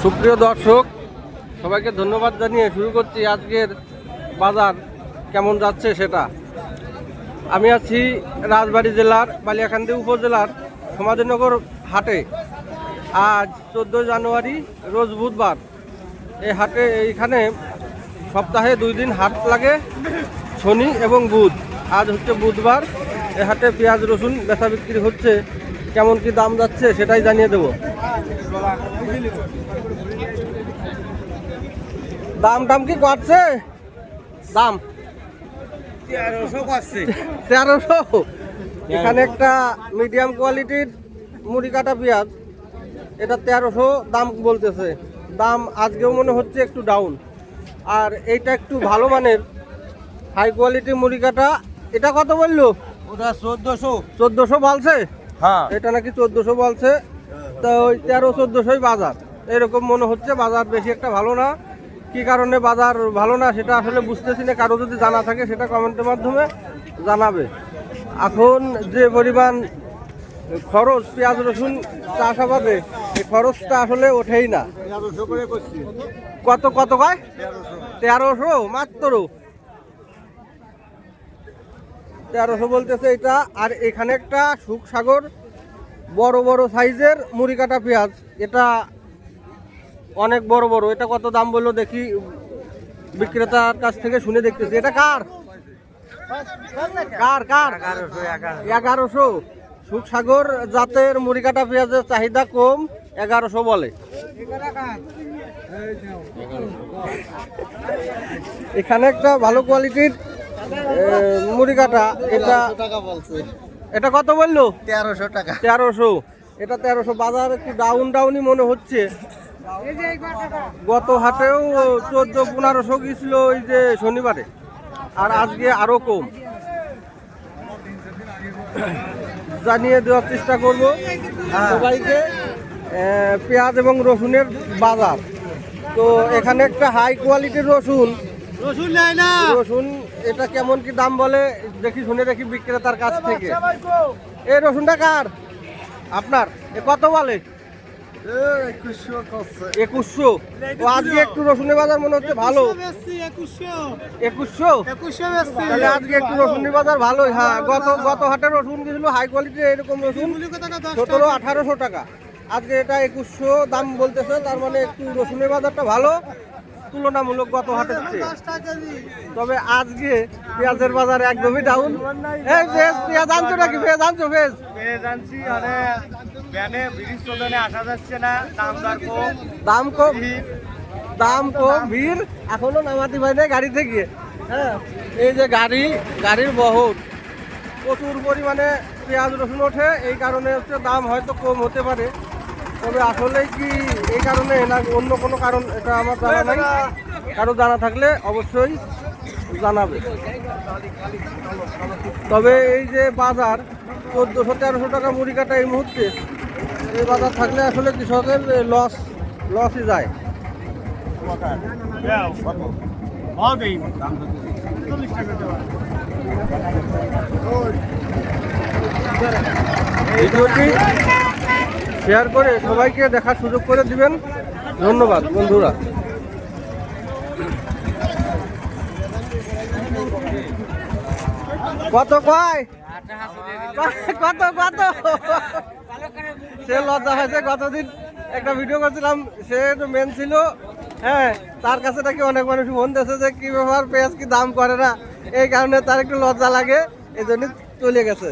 সুপ্রিয় দর্শক, সবাইকে ধন্যবাদ জানিয়ে শুরু করছি আজকের বাজার কেমন যাচ্ছে সেটা। আমি আছি রাজবাড়ী জেলার বালিয়াকান্দি উপজেলার সমাধিনগর হাটে। আজ 14 জানুয়ারি, রোজ বুধবার। এই হাটে এইখানে সপ্তাহে 2 দিন হাট লাগে, শনি এবং বুধ। আজ হচ্ছে বুধবার। এই হাটে পেঁয়াজ রসুন বেচা বিক্রি হচ্ছে। কেমন কি দাম যাচ্ছে সেটাই জানিয়ে দেব। দাম কি করছে? দাম 1300। এখানে একটা মিডিয়াম কোয়ালিটির মুড়ি কাটা পেঁয়াজ, এটা 1300 দাম বলতেছে। দাম আজকেও মনে হচ্ছে একটু ডাউন। আর এইটা একটু ভালো মানের হাই কোয়ালিটির মুড়ি কাটা, এটা কত বললো? ওটা 1400 বলছে। হ্যাঁ, এটা নাকি 1400 বলছে। তো ওই 1300-1400 বাজার এরকম মনে হচ্ছে। বাজার বেশি একটা ভালো না। কি কারণে বাজার ভালো না সেটা আসলে বুঝতেছি না। কারো যদি জানা থাকে সেটা কমেন্টের মাধ্যমে জানাবে। এখন যে পরিমাণ খরচ পেঁয়াজ রসুন চাষাবাদে, এই খরচটা আসলে ওঠেই না। কত কয়? 1300 মাত্র। 1300 বলতেছে এটা। আর এখানে একটা সুখসাগর বড় বড় সাইজের মুড়ি কাটা পেঁয়াজ, এটা অনেক বড় বড়। এটা কত দাম বললো দেখি, বিক্রেতার কাছ থেকে শুনে দেখতেছি। এটা কার? 1100। সুখসাগর জাতের মুড়ি কাটা পেঁয়াজের চাহিদা কম, 1100 বলে। এখানে একটা ভালো কোয়ালিটির মুড়ি কাটা, এটা কত বললো? 1300 টাকা। 1300। এটা 1300। বাজার একটু ডাউনই মনে হচ্ছে। গত হাটেও 1400-1500 গিয়েছিল ওই যে শনিবারে, আর আজকে আরো কম। জানিয়ে দেওয়ার চেষ্টা করব সবাইকে পেঁয়াজ এবং রসুনের বাজার। তো এখানে একটা হাই কোয়ালিটির রসুন, এটা কেমন কি দাম বলে দেখি, শুনে দেখি বিক্রেতার কাছ থেকে। এই রসুনটা কার? আপনার? এ কত বলে? 2100। তো আজকে একটু রসুনের বাজার মনে হচ্ছে ভালো। 2100। তাহলে আজকে একটু রসুনের বাজার ভালোই। হ্যাঁ, গত হাটে রসুন গেছিল হাই কোয়ালিটির এরকম রসুন 1700-1800 টাকা। আজকে এটা 2100 দাম বলতেছে। তার মানে একটু রসুনের বাজারটা ভালো তুলনামূলক গত হাটের চেয়ে। তবে আজকে পেঁয়াজের বাজার একদমই ডাউন। এই পেঁয়াজ আনছো নাকি? পেঁয়াজ আনছো? আনছি, আরে ব্যানে ব্রিজ চলনে আসা যাচ্ছে না। দাম কম, ভিড় এখনো নামাতে পারি না গাড়ি থেকে। হ্যাঁ, এই যে গাড়ির বহর, প্রচুর পরিমাণে পেঁয়াজ রসুন ওঠে। এই কারণে হচ্ছে দাম হয়তো কম হতে পারে। তবে আসলে কি এই কারণে না অন্য কোনো কারণ, এটা আমার জানা নাই। কারো জানা থাকলে অবশ্যই জানাবে। তবে এই যে বাজার 1400-1300 টাকা মুড়ি কাটা এই মুহূর্তে, এই বাজার থাকলে আসলে কৃষকের লসই যায়। ভিডিওটি শেয়ার করে সবাইকে দেখার সুযোগ করে দিবেন। ধন্যবাদ বন্ধুরা। কত কয়? কত সে লজ্জা হয়েছে। গতদিন একটা ভিডিও করছিলাম, সে মেন ছিল। হ্যাঁ, তার কাছে নাকি অনেক মানুষ ফোন দিয়েছে যে কি ব্যাপার, পেঁয়াজ কি দাম করে না। এই কারণে তার একটু লজ্জা লাগে, এই জন্য চলে গেছে।